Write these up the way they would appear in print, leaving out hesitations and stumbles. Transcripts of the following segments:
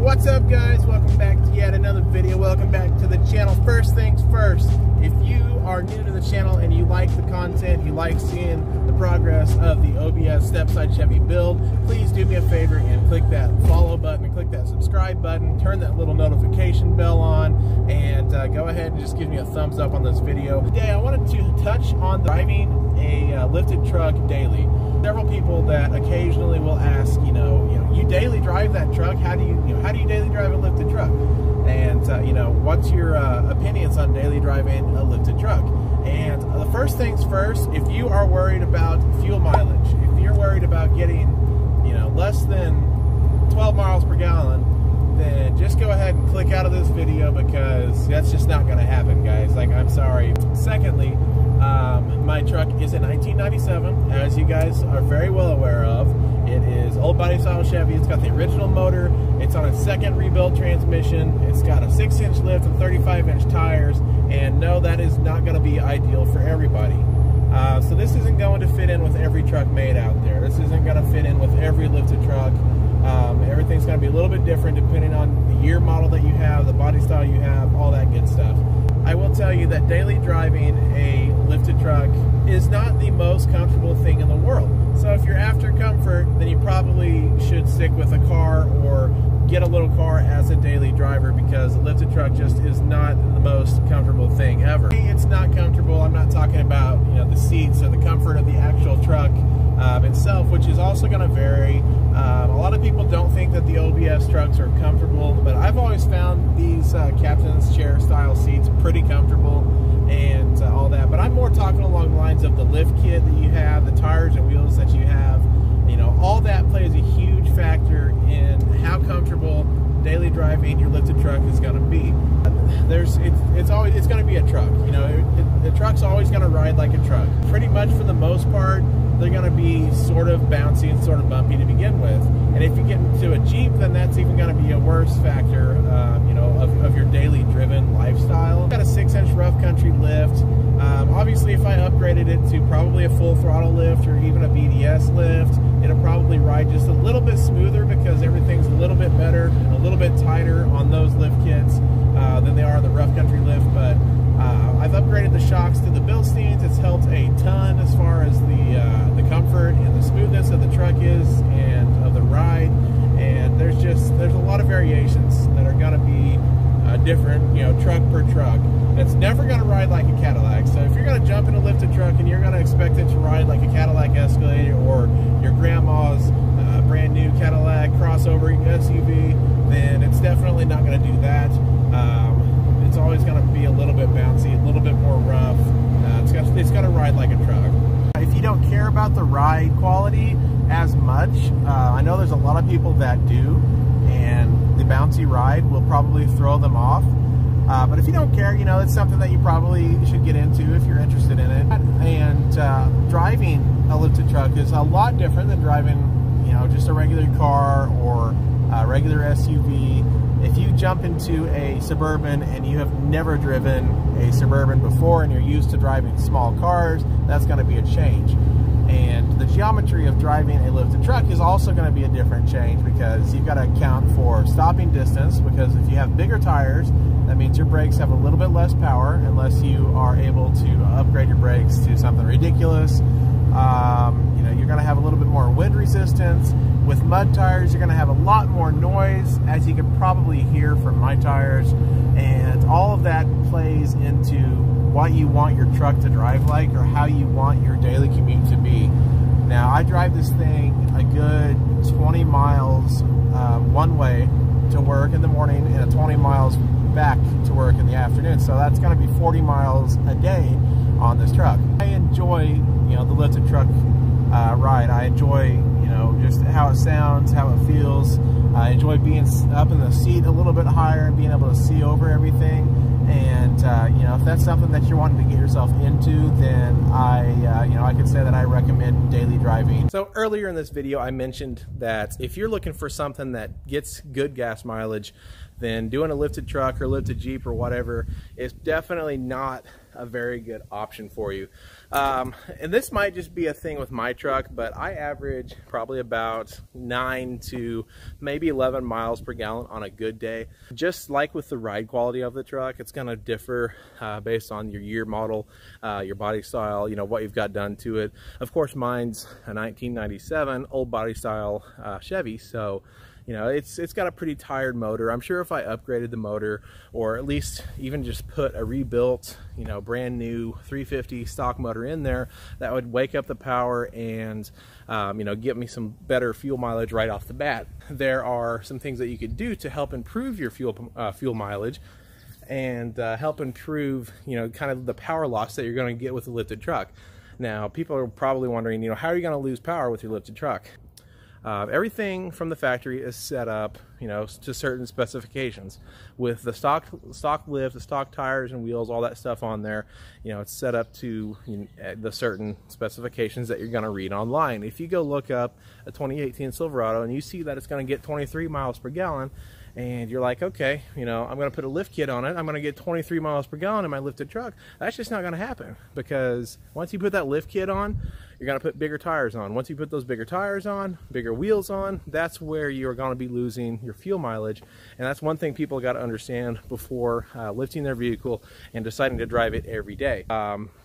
What's up, guys? Welcome back to yet another video. Welcome back to the channel. First things first, if you are new to the channel and you like the content, you like seeing the progress of the OBS Stepside Chevy build, please do me a favor and click that follow button and click that subscribe button, turn that little notification bell on, and go ahead and just give me a thumbs up on this video. Today I wanted to touch on driving a lifted truck daily. Several people that occasionally will ask, you daily drive that truck. How do you daily drive a lifted truck? And what's your opinions on daily driving a lifted truck? And the first things first, if you are worried about fuel mileage, if you're worried about getting, less than 12 miles per gallon, then just go ahead and click out of this video, because that's just not going to happen, guys. Like, I'm sorry. Secondly, my truck is a 1997, as you guys are very well aware of. It is old body style Chevy. It's got the original motor. It's on a second rebuilt transmission. It's got a 6-inch lift and 35-inch tires. And no, that is not going to be ideal for everybody. So this isn't going to fit in with every truck made out there. This isn't going to fit in with every lifted truck. Everything's going to be a little bit different depending on the year model that you have, the body style you have, all that good stuff. I will tell you that daily driving a lifted truck is not the most comfortable thing in the world. So if you're after comfort, then you probably should stick with a car or get a little car as a daily driver, because a lifted truck just is not the most comfortable thing ever. It's not comfortable. I'm not talking about the seats or the comfort of the actual truck itself, which is also going to vary. A lot of people don't think that the OBS trucks are comfortable, but I've always found these captain's chair style seats pretty comfortable and all that. But I'm more talking along the lines of the lift kit that you have, the tires and wheels that you have. All that plays a huge factor in how comfortable daily driving your lifted truck is going to be. It's going to be a truck. The truck's always going to ride like a truck. Pretty much for the most part, they're going to be sort of bouncy and sort of bumpy to begin with. And if you get into a Jeep, then that's even going to be a worse factor, of your daily driven lifestyle. Got a 6-inch rough country lift. Obviously, if I upgraded it to probably a full throttle lift or even a BDS lift, it'll probably ride just a little bit smoother, because everything's a little bit better and a little bit tighter on those lift kits than they are the rough country lift. But I've upgraded the shocks to the Bilsteins. It's helped a ton as far as the comfort and the smoothness of the truck is and of the ride. And there's a lot of variations that are going to be different, truck per truck. It's never going to ride like a Cadillac. So if you're going to jump in a lifted truck and you're going to expect it to ride like a Cadillac Escalade or your grandma's brand new Cadillac crossover SUV, then it's definitely not going to do that. It's always going to be a little bit bouncy, a little bit more rough. It's going to ride like a truck. If you don't care about the ride quality as much, I know there's a lot of people that do, and the bouncy ride will probably throw them off. But if you don't care, it's something that you probably should get into if you're interested in it. And driving a lifted truck is a lot different than driving, just a regular car or a regular SUV. If you jump into a Suburban and you have never driven a Suburban before and you're used to driving small cars, that's going to be a change. And the geometry of driving a lifted truck is also going to be a different change, because you've got to account for stopping distance, because if you have bigger tires, that means your brakes have a little bit less power unless you are able to upgrade your brakes to something ridiculous. You're going to have a little bit more wind resistance. With mud tires, you're going to have a lot more noise, as you can probably hear from my tires. And all of that plays into what you want your truck to drive like, or how you want your daily commute to be. Now, I drive this thing a good 20 miles one way to work in the morning and 20 miles back to work in the afternoon. So that's going to be 40 miles a day on this truck. I enjoy, the lifted truck ride. I enjoy, just how it sounds, how it feels. I enjoy being up in the seat a little bit higher and being able to see over everything. And if that's something that you're wanting to get yourself into, then I could say that I recommend daily driving. So earlier in this video, I mentioned that if you're looking for something that gets good gas mileage, then doing a lifted truck or lifted Jeep or whatever is definitely not a very good option for you. And this might just be a thing with my truck, but I average probably about 9 to maybe 11 miles per gallon on a good day. Just like with the ride quality of the truck, it's going to differ based on your year, model, your body style, you know, what you've got done to it. Of course, mine's a 1997 old body style Chevy, so you know, it's got a pretty tired motor. I'm sure if I upgraded the motor, or at least even just put a rebuilt, you know, brand new 350 stock motor in there, that would wake up the power and, you know, give me some better fuel mileage right off the bat. There are some things that you could do to help improve your fuel mileage and help improve, you know, kind of the power loss that you're going to get with a lifted truck. Now, people are probably wondering, you know, how are you going to lose power with your lifted truck? Everything from the factory is set up, you know, to certain specifications. With the stock lift, the stock tires and wheels, all that stuff on there, you know, it's set up to, you know, the certain specifications that you're going to read online. If you go look up a 2018 Silverado and you see that it's going to get 23 miles per gallon, and you're like, okay, you know, I'm going to put a lift kit on it, I'm going to get 23 miles per gallon in my lifted truck. That's just not going to happen, because once you put that lift kit on, you're going to put bigger tires on. Once you put those bigger tires on, bigger wheels on, that's where you're going to be losing your fuel mileage. And that's one thing people got to understand before lifting their vehicle and deciding to drive it every day.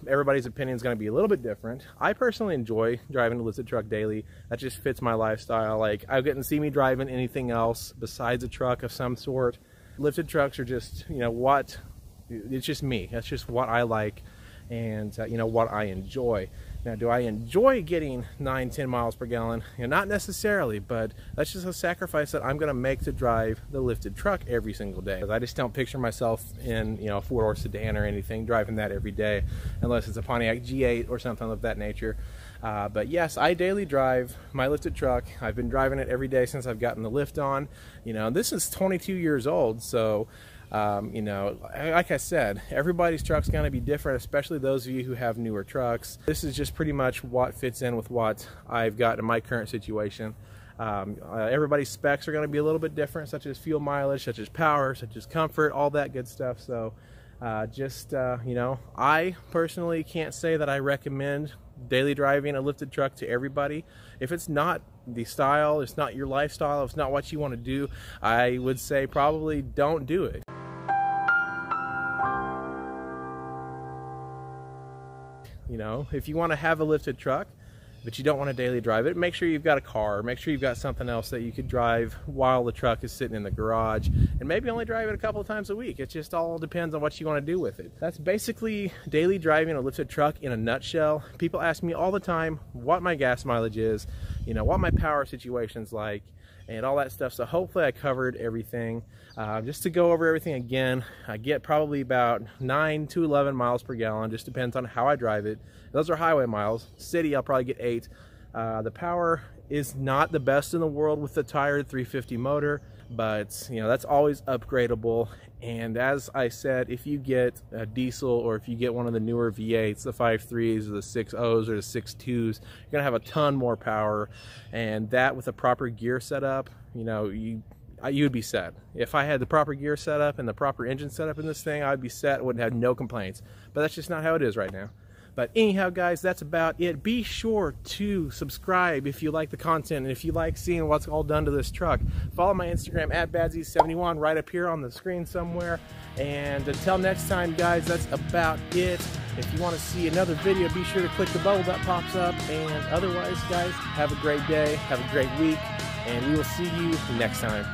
Everybody's opinion is going to be a little bit different. I personally enjoy driving a lifted truck daily. That just fits my lifestyle. Like, I couldn't see me driving anything else besides a truck of some sort. Lifted trucks are just, you know, it's just me. That's just what I like, and you know, what I enjoy. Now, do I enjoy getting 9-10 miles per gallon? You know, not necessarily, but that's just a sacrifice that I'm going to make to drive the lifted truck every single day. I just don't picture myself in, you know, a 4-door sedan or anything driving that every day, unless it's a Pontiac G8 or something of that nature. But yes, I daily drive my lifted truck. I've been driving it every day since I've gotten the lift on. You know, this is 22 years old, so you know, like I said, everybody's truck's going to be different, especially those of you who have newer trucks. This is just pretty much what fits in with what I've got in my current situation. Everybody's specs are going to be a little bit different, such as fuel mileage, such as power, such as comfort, all that good stuff. So you know, I personally can't say that I recommend daily driving a lifted truck to everybody. If it's not the style, it's not your lifestyle, it's not what you want to do, I would say probably don't do it. You know, if you want to have a lifted truck, but you don't want to daily drive it, make sure you've got a car, make sure you've got something else that you could drive while the truck is sitting in the garage, and maybe only drive it a couple of times a week. It just all depends on what you want to do with it. That's basically daily driving a lifted truck in a nutshell. People ask me all the time what my gas mileage is, you know, what my power situation's like, and all that stuff. So hopefully I covered everything. Just to go over everything again, I get probably about 9 to 11 miles per gallon, just depends on how I drive it. Those are highway miles. City, I'll probably get 8. The power is not the best in the world with the tired 350 motor, but you know, that's always upgradable. And as I said, if you get a diesel, or if you get one of the newer V8s, the 5.3s or the 6.0s or the 6.2s, you're gonna have a ton more power, and that with a proper gear setup, you know, you'd be set. If I had the proper gear setup and the proper engine setup in this thing, I'd be set, wouldn't have no complaints. But that's just not how it is right now. But anyhow, guys, that's about it. Be sure to subscribe if you like the content and if you like seeing what's all done to this truck. Follow my Instagram at Badsies71 right up here on the screen somewhere. And until next time, guys, that's about it. If you want to see another video, be sure to click the bubble that pops up. And otherwise, guys, have a great day, have a great week, and we will see you next time.